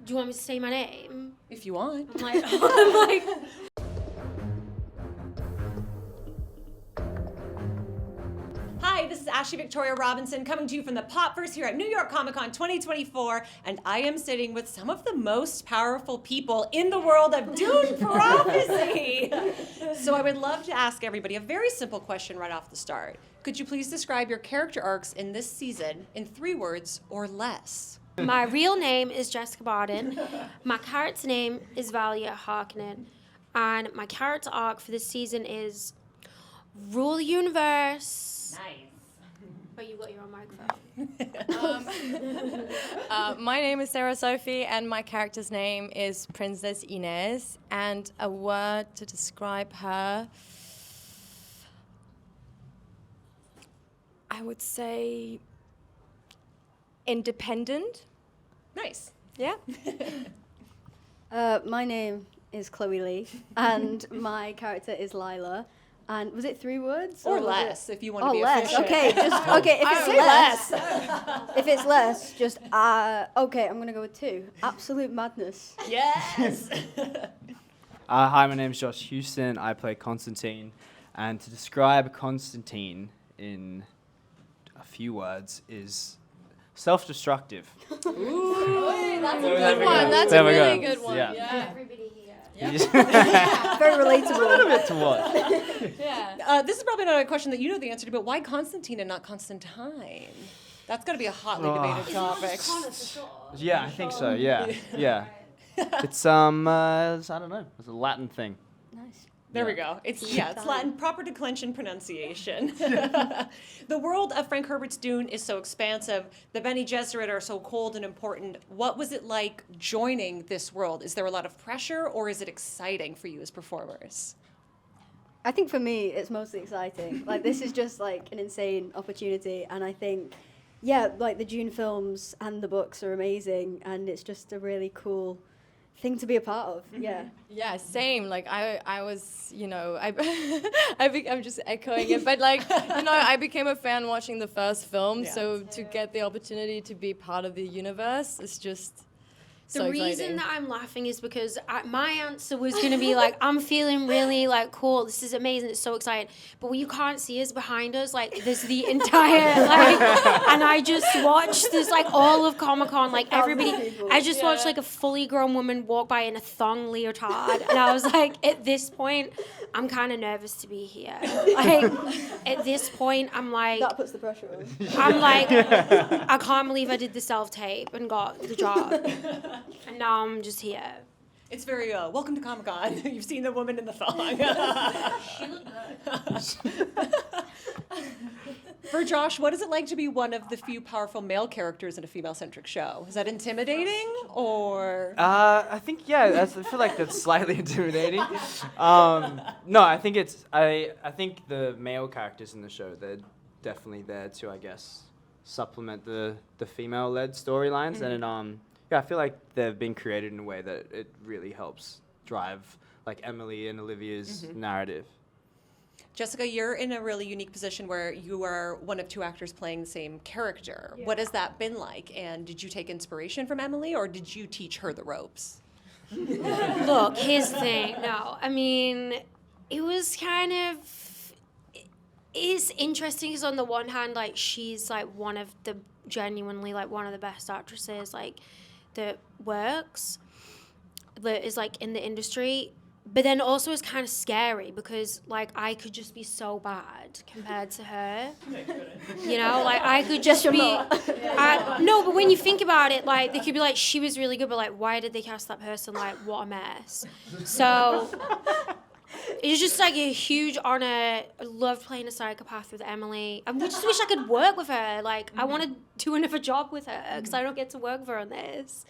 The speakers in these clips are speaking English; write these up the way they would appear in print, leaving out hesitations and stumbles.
Do you want me to say my name? If you want. I'm like... Hi, this is Ashley Victoria Robinson coming to you from the Popverse here at New York Comic Con 2024, and I am sitting with some of the most powerful people in the world of Dune Prophecy. So I would love to ask everybody a very simple question right off the start. Could you please describe your character arcs in this season in 3 words or less? My real name is Jessica Barden. My character name is Valya Harkonnen. And my character arc for this season is rule the universe. Nice. But you got your own microphone. My name is Sarah-Sofie, and my character's name is Princess Ynez. And a word to describe her, I would say independent. Nice. Yeah. My name is Chloe Lea, and my character is Lila. And was it 3 words? Or less, if you want to be less. efficient. Okay, okay. If it's less, if it's less, just okay. I'm gonna go with 2. Absolute madness. Yes. Hi, my name is Josh Heuston. I play Constantine, and to describe Constantine in a few words is self-destructive. Ooh, that's a good There we one. go. That's There a we really go. good one. Yeah. Everybody here. Very relatable. A little bit to watch. Yeah. This is probably not a question that you know the answer to, but why Constantine and not Constantine? That's got to be a hotly debated topic. Yeah, I think so. Yeah, yeah. It's I don't know. It's a Latin thing. Nice. There we go. It's Latin, proper declension pronunciation. The world of Frank Herbert's Dune is so expansive. The Bene Gesserit are so cold and important. What was it like joining this world? Is there a lot of pressure, or is it exciting for you as performers? I think for me, it's mostly exciting. Like, this is just like an insane opportunity, and I think, yeah, like the Dune films and the books are amazing, and it's just a really cool thing to be a part of. Yeah. Yeah, same. Like I was, I'm just echoing it, but like, I became a fan watching the first film, so to get the opportunity to be part of the universe is just The reason that I'm laughing is because my answer was going to be like, I'm feeling really like cool. This is amazing. It's so exciting. But what you can't see is behind us, like there's the entire like, and I just watched this like all of Comic-Con, like everybody. I just watched like a fully grown woman walk by in a thong leotard, and I was like, at this point, I'm kind of nervous to be here. Like at this point, I'm like, That puts the pressure on. I'm like, I can't believe I did the self-tape and got the job. And now I'm just here. It's very, welcome to Comic-Con. You've seen the woman in the thong. She looked good. For Josh, what is it like to be one of the few powerful male characters in a female-centric show? Is that intimidating, or? I think, yeah, I feel like that's slightly intimidating. No, I think I think the male characters in the show, they're definitely there to, I guess, supplement the female-led storylines, and yeah, I feel like they've been created in a way that it really helps drive like Emily and Olivia's narrative. Jessica, you're in a really unique position where you are one of 2 actors playing the same character. Yeah. What has that been like? And did you take inspiration from Emily, or did you teach her the ropes? Look, here's the thing. No, I mean, it was kind of, it's interesting because on the one hand, like, she's like genuinely like one of the best actresses, like, that works, that is like in the industry. But then also it's kind of scary because like I could just be so bad compared to her. Like I could just be. No, but when you think about it, like they could be like, she was really good, but like why did they cast that person? Like what a mess. So it's just like a huge honor. I loved playing a psychopath with Emily. I just wish I could work with her. Like I want to do another job with her because I don't get to work with her on this.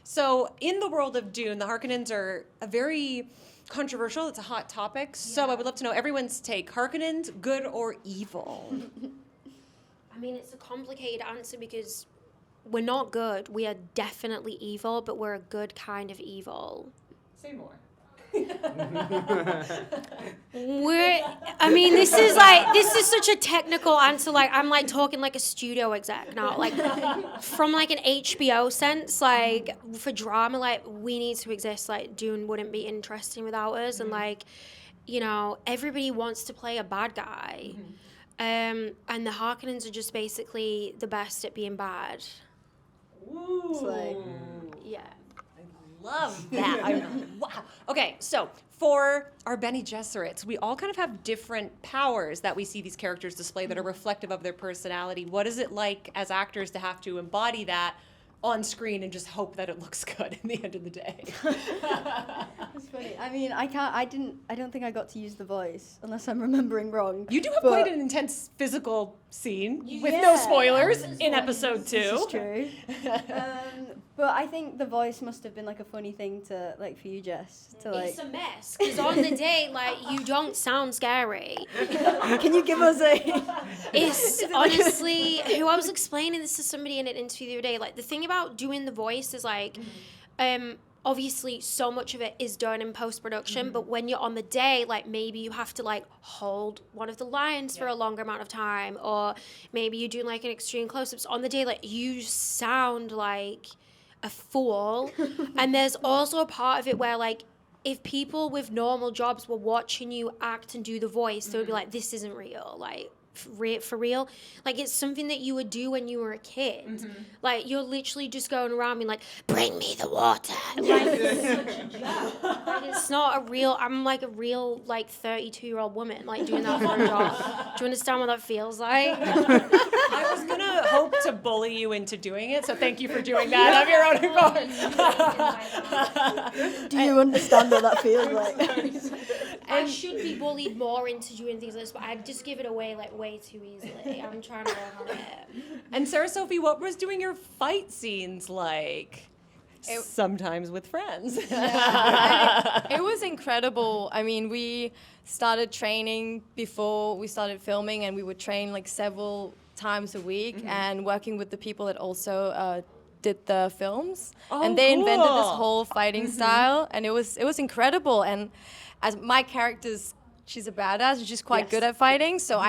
So in the world of Dune, the Harkonnens are a very controversial, it's a hot topic. Yeah. So I would love to know everyone's take. Harkonnens, good or evil? I mean, it's a complicated answer because we're not good. We are definitely evil, but we're a good kind of evil. Say more. This is such a technical answer. Like, I'm like talking like a studio exec now. Like, from like an HBO sense, like for drama, like we need to exist. Like, Dune wouldn't be interesting without us. And like, you know, everybody wants to play a bad guy. And the Harkonnens are just basically the best at being bad. Ooh. It's like, Yeah. Love that. Wow. Okay, so for our Bene Gesserits, we all kind of have different powers that we see these characters display that are reflective of their personality. What is it like as actors to have to embody that on screen and just hope that it looks good in the end of the day? it's funny. I mean, I don't think I got to use the voice, unless I'm remembering wrong. You do have quite an intense physical scene, with no spoilers, in episode 2. This is true. But I think the voice must have been like a funny thing to, like, for you, Jess, to like. It's a mess, because on the day, like, you don't sound scary. Can you give us a? It's honestly, who I was explaining this to somebody in an interview the other day. Like, the thing about doing the voice is like, obviously so much of it is done in post-production, but when you're on the day, like maybe you have to like hold one of the lines for a longer amount of time, or maybe you're doing like an extreme close-ups. On the day, like you sound like a fool. And there's also a part of it where like if people with normal jobs were watching you act and do the voice, they would be like, this isn't real. Like, for real, like it's something that you would do when you were a kid. Like you're literally just going around being like, bring me the water. Like, like it's not a real. I'm like a real like 32-year-old woman like doing that for a job. Do you understand what that feels like? I was gonna hope to bully you into doing it, so thank you for doing that of your own accord. Do you understand what that feels like? I should be bullied more into doing things like this, but I just give it away like way too easily. I'm trying to work on it. And Sarah-Sofie, what was doing your fight scenes like? Sometimes with friends. It was incredible. I mean, we started training before we started filming, and we would train like several times a week and working with the people that also did the films. And they invented this whole fighting style, and it was incredible. And as my character's, she's a badass, and she's quite good at fighting, so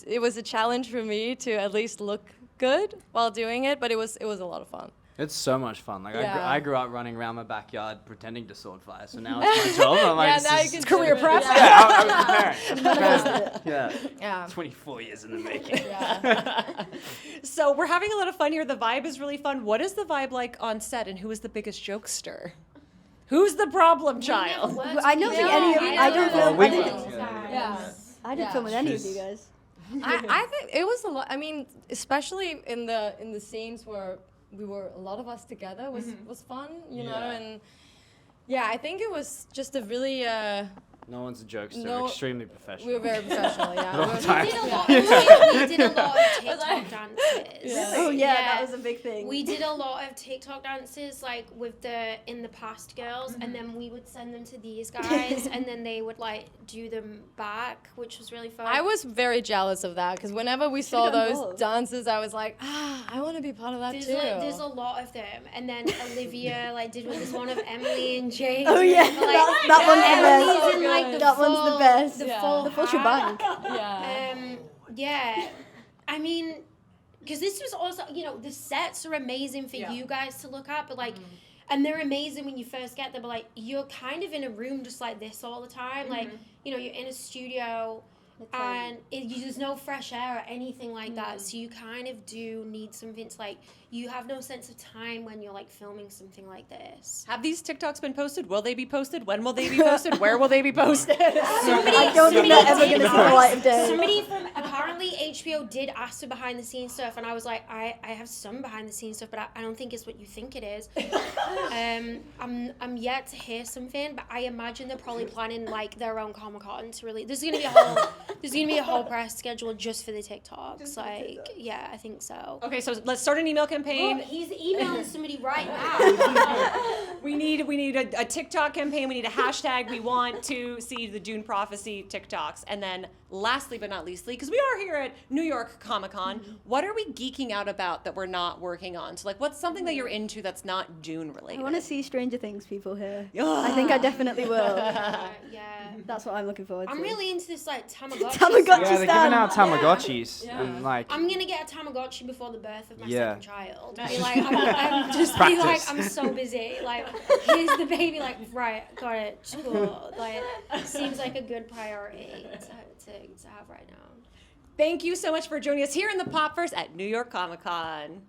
it was a challenge for me to at least look good while doing it, but it was a lot of fun. It's so much fun. Like Yeah. I grew up running around my backyard pretending to sword fight, so now it's my job. I'm like, now you can career prep. Yeah, I was preparing. Yeah. 24 years in the making. Yeah. So we're having a lot of fun here. The vibe is really fun. What is the vibe like on set, and who is the biggest jokester? Who's the problem child? I don't think any of I don't Oh, film. we I didn't, worked together. Yeah. I didn't film with any of you guys. I think it was a lot. I mean, especially in the scenes where we were a lot of us together was fun, you know, and I think it was just a really No one's a jokester. No, Extremely professional. we were very professional, yeah. All the time. We did a lot of TikTok dances. Oh yeah, that was a big thing. We did a lot of TikTok dances, like with in the past girls, and then we would send them to these guys, and then they would like do them back, which was really fun. I was very jealous of that because whenever we saw done those both. dances, I was like, I want to be part of that too. There's a lot of them, and then Olivia like did this one of Emily and Jake. Oh yeah, like, that one's the Emily's best. in like the That full, one's the best. The full shebang. Yeah. Yeah, I mean, because this was also, you know, the sets are amazing for you guys to look at, but like, and they're amazing when you first get there, but like, you're kind of in a room just like this all the time. Like, you know, you're in a studio, and there's no fresh air or anything like that, so you kind of do need something to like, you have no sense of time when you're like filming something like this. Have these TikToks been posted? Will they be posted? When will they be posted? Where will they be posted? I don't think they're ever going to see the light of day. Somebody from apparently HBO did ask for behind the scenes stuff, and I was like, I have some behind the scenes stuff, but I don't think it's what you think it is. I'm yet to hear something, but I imagine they're probably planning like their own Comic-Con to really. There's gonna be a whole press schedule just for the TikToks. Yeah, I think so. Okay, so let's start an email campaign. He's emailing somebody right now. We need a TikTok campaign. We need a hashtag. We want to see the Dune Prophecy TikToks. And then lastly but not leastly, because we are here at New York Comic Con, what are we geeking out about that we're not working on? So like, what's something that you're into that's not Dune related? I want to see Stranger Things people here. I think I definitely will. Yeah. That's what I'm looking forward to. I'm really into this like Tamagotchi. Tamagotchi stuff. Yeah, they're giving out Tamagotchis and like. I'm gonna get a Tamagotchi before the birth of my Yeah. second child. Be like, I'm just be Practice. like, I'm so busy. Like, here's the baby. Like, right, got it. Cool. Like, seems like a good priority to have right now. Thank you so much for joining us here in the Popverse at New York Comic Con.